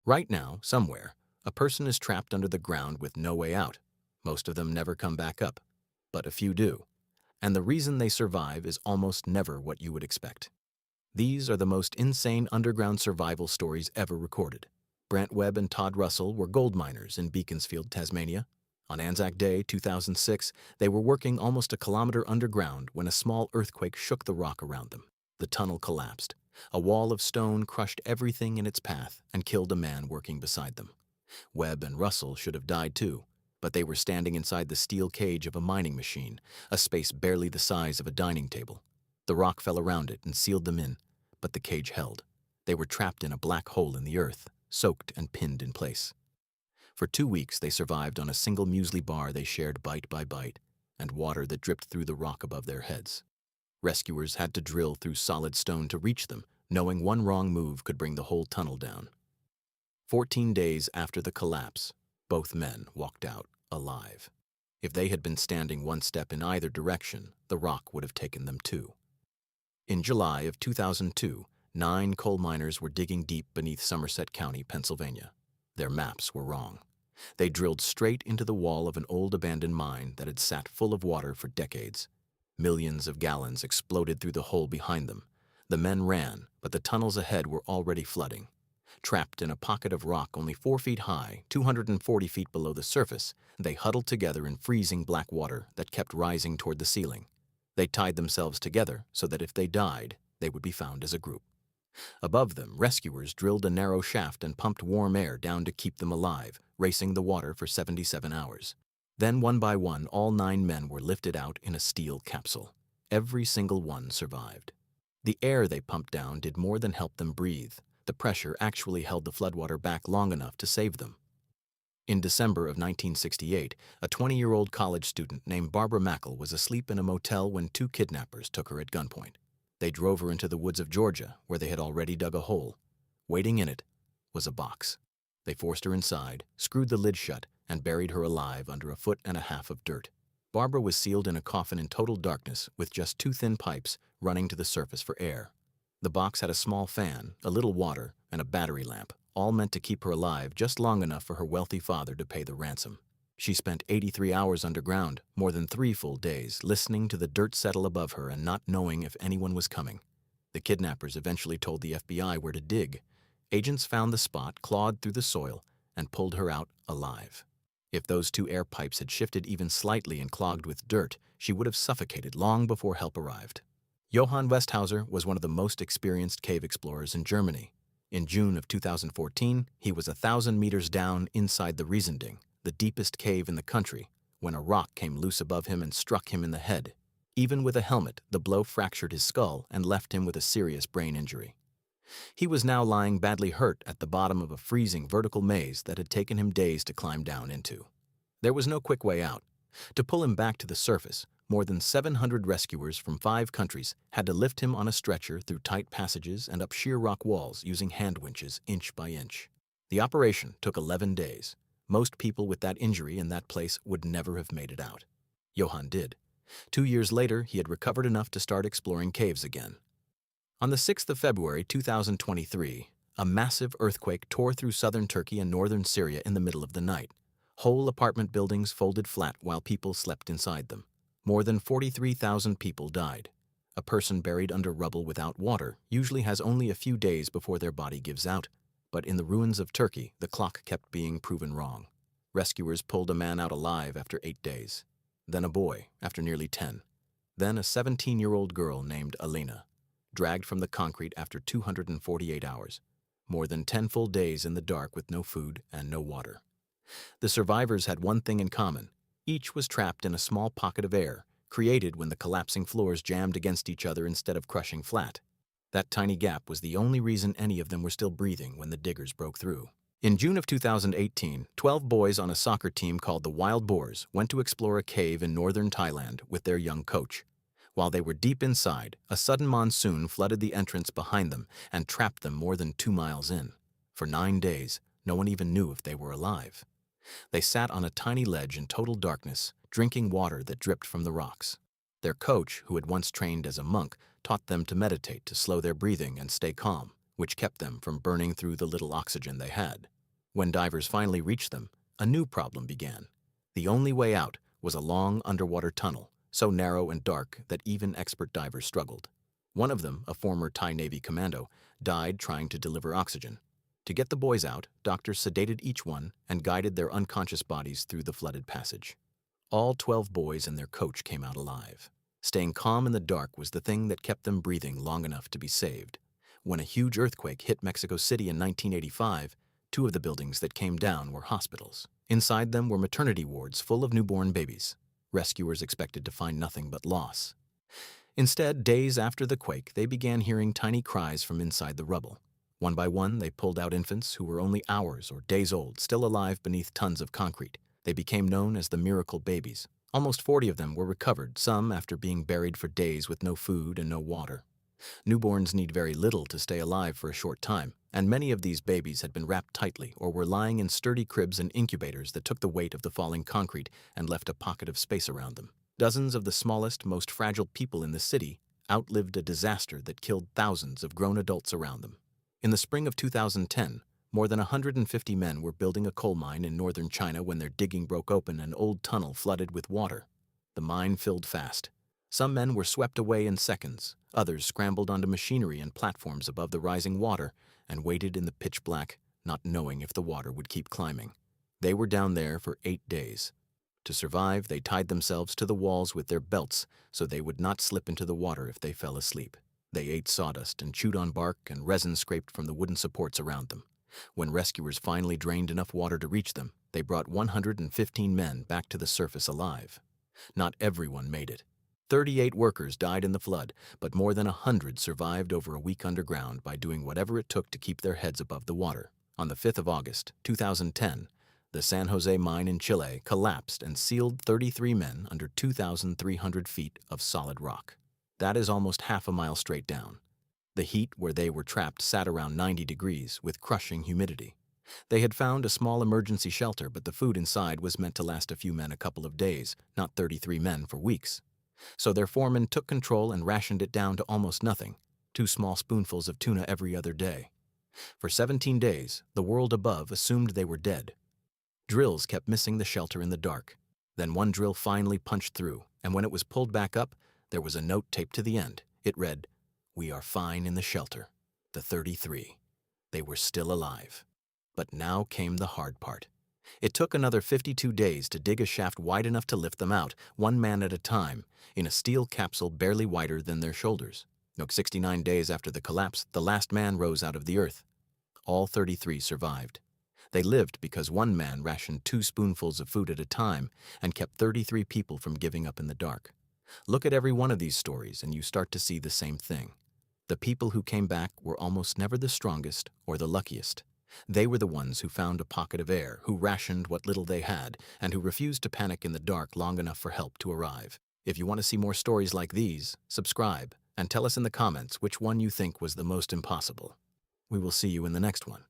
Right now, somewhere, a person is trapped under the ground with no way out. Most of them never come back up, but a few do. And the reason they survive is almost never what you would expect. These are the most insane underground survival stories ever recorded. Brant Webb and Todd Russell were gold miners in Beaconsfield, Tasmania. On Anzac Day, 2006, they were working almost a kilometer underground when a small earthquake shook the rock around them. The tunnel collapsed. A wall of stone crushed everything in its path and killed a man working beside them. Webb and Russell should have died too, but they were standing inside the steel cage of a mining machine, a space barely the size of a dining table. The rock fell around it and sealed them in, but the cage held. They were trapped in a black hole in the earth, soaked and pinned in place. For 2 weeks they survived on a single muesli bar they shared bite by bite, and water that dripped through the rock above their heads. Rescuers had to drill through solid stone to reach them, knowing one wrong move could bring the whole tunnel down. 14 days after the collapse, both men walked out alive. If they had been standing one step in either direction, the rock would have taken them too. In July of 2002, 9 coal miners were digging deep beneath Somerset County, Pennsylvania. Their maps were wrong. They drilled straight into the wall of an old abandoned mine that had sat full of water for decades. Millions of gallons exploded through the hole behind them. The men ran, but the tunnels ahead were already flooding. Trapped in a pocket of rock only 4 feet high, 240 feet below the surface, they huddled together in freezing black water that kept rising toward the ceiling. They tied themselves together so that if they died, they would be found as a group. Above them, rescuers drilled a narrow shaft and pumped warm air down to keep them alive, racing the water for 77 hours. Then, one by one, all 9 men were lifted out in a steel capsule. Every single one survived. The air they pumped down did more than help them breathe. The pressure actually held the floodwater back long enough to save them. In December of 1968, a 20-year-old college student named Barbara Mackle was asleep in a motel when 2 kidnappers took her at gunpoint. They drove her into the woods of Georgia, where they had already dug a hole. Waiting in it was a box. They forced her inside, screwed the lid shut, and buried her alive under 1.5 feet of dirt. Barbara was sealed in a coffin in total darkness with just 2 thin pipes running to the surface for air. The box had a small fan, a little water, and a battery lamp, all meant to keep her alive just long enough for her wealthy father to pay the ransom. She spent 83 hours underground, more than 3 full days, listening to the dirt settle above her and not knowing if anyone was coming. The kidnappers eventually told the FBI where to dig. Agents found the spot, clawed through the soil, and pulled her out alive. If those 2 air pipes had shifted even slightly and clogged with dirt, she would have suffocated long before help arrived. Johann Westhauser was one of the most experienced cave explorers in Germany. In June of 2014, he was 1,000 meters down inside the Riesending, the deepest cave in the country, when a rock came loose above him and struck him in the head. Even with a helmet, the blow fractured his skull and left him with a serious brain injury. He was now lying badly hurt at the bottom of a freezing vertical maze that had taken him days to climb down into. There was no quick way out. To pull him back to the surface, more than 700 rescuers from 5 countries had to lift him on a stretcher through tight passages and up sheer rock walls using hand winches inch by inch. The operation took 11 days. Most people with that injury in that place would never have made it out. Johann did. 2 years later, he had recovered enough to start exploring caves again. On the 6th of February 2023, a massive earthquake tore through southern Turkey and northern Syria in the middle of the night. Whole apartment buildings folded flat while people slept inside them. More than 43,000 people died. A person buried under rubble without water usually has only a few days before their body gives out, but in the ruins of Turkey, the clock kept being proven wrong. Rescuers pulled a man out alive after 8 days, then a boy after nearly 10, then a 17-year-old girl named Alina, dragged from the concrete after 248 hours, more than 10 full days in the dark with no food and no water. The survivors had one thing in common. Each was trapped in a small pocket of air, created when the collapsing floors jammed against each other instead of crushing flat. That tiny gap was the only reason any of them were still breathing when the diggers broke through. In June of 2018, 12 boys on a soccer team called the Wild Boars went to explore a cave in northern Thailand with their young coach. While they were deep inside, a sudden monsoon flooded the entrance behind them and trapped them more than 2 miles in. For 9 days, no one even knew if they were alive. They sat on a tiny ledge in total darkness, drinking water that dripped from the rocks. Their coach, who had once trained as a monk, taught them to meditate to slow their breathing and stay calm, which kept them from burning through the little oxygen they had. When divers finally reached them, a new problem began. The only way out was a long underwater tunnel, so narrow and dark that even expert divers struggled. One of them, a former Thai Navy commando, died trying to deliver oxygen. To get the boys out, doctors sedated each one and guided their unconscious bodies through the flooded passage. All 12 boys and their coach came out alive. Staying calm in the dark was the thing that kept them breathing long enough to be saved. When a huge earthquake hit Mexico City in 1985, 2 of the buildings that came down were hospitals. Inside them were maternity wards full of newborn babies. Rescuers expected to find nothing but loss. Instead, days after the quake, they began hearing tiny cries from inside the rubble. One by one, they pulled out infants who were only hours or days old, still alive beneath tons of concrete. They became known as the miracle babies. Almost 40 of them were recovered, some after being buried for days with no food and no water. Newborns need very little to stay alive for a short time, and many of these babies had been wrapped tightly or were lying in sturdy cribs and incubators that took the weight of the falling concrete and left a pocket of space around them. Dozens of the smallest, most fragile people in the city outlived a disaster that killed thousands of grown adults around them. In the spring of 2010, more than 150 men were building a coal mine in northern China when their digging broke open and an old tunnel flooded with water. The mine filled fast. Some men were swept away in seconds. Others scrambled onto machinery and platforms above the rising water and waited in the pitch black, not knowing if the water would keep climbing. They were down there for 8 days. To survive, they tied themselves to the walls with their belts so they would not slip into the water if they fell asleep. They ate sawdust and chewed on bark and resin scraped from the wooden supports around them. When rescuers finally drained enough water to reach them, they brought 115 men back to the surface alive. Not everyone made it. 38 workers died in the flood, but more than 100 survived over a week underground by doing whatever it took to keep their heads above the water. On the 5th of August, 2010, the San Jose mine in Chile collapsed and sealed 33 men under 2,300 feet of solid rock. That is almost half a mile straight down. The heat where they were trapped sat around 90 degrees with crushing humidity. They had found a small emergency shelter, but the food inside was meant to last a few men a couple of days, not 33 men for weeks. So their foreman took control and rationed it down to almost nothing, 2 small spoonfuls of tuna every other day. For 17 days, the world above assumed they were dead. Drills kept missing the shelter in the dark. Then one drill finally punched through, and when it was pulled back up, there was a note taped to the end. It read, "We are fine in the shelter." The 33. They were still alive. But now came the hard part. It took another 52 days to dig a shaft wide enough to lift them out, 1 man at a time, in a steel capsule barely wider than their shoulders. 69 days after the collapse, the last man rose out of the earth. All 33 survived. They lived because 1 man rationed 2 spoonfuls of food at a time and kept 33 people from giving up in the dark. Look at every one of these stories and you start to see the same thing. The people who came back were almost never the strongest or the luckiest. They were the ones who found a pocket of air, who rationed what little they had, and who refused to panic in the dark long enough for help to arrive. If you want to see more stories like these, subscribe and tell us in the comments which one you think was the most impossible. We will see you in the next one.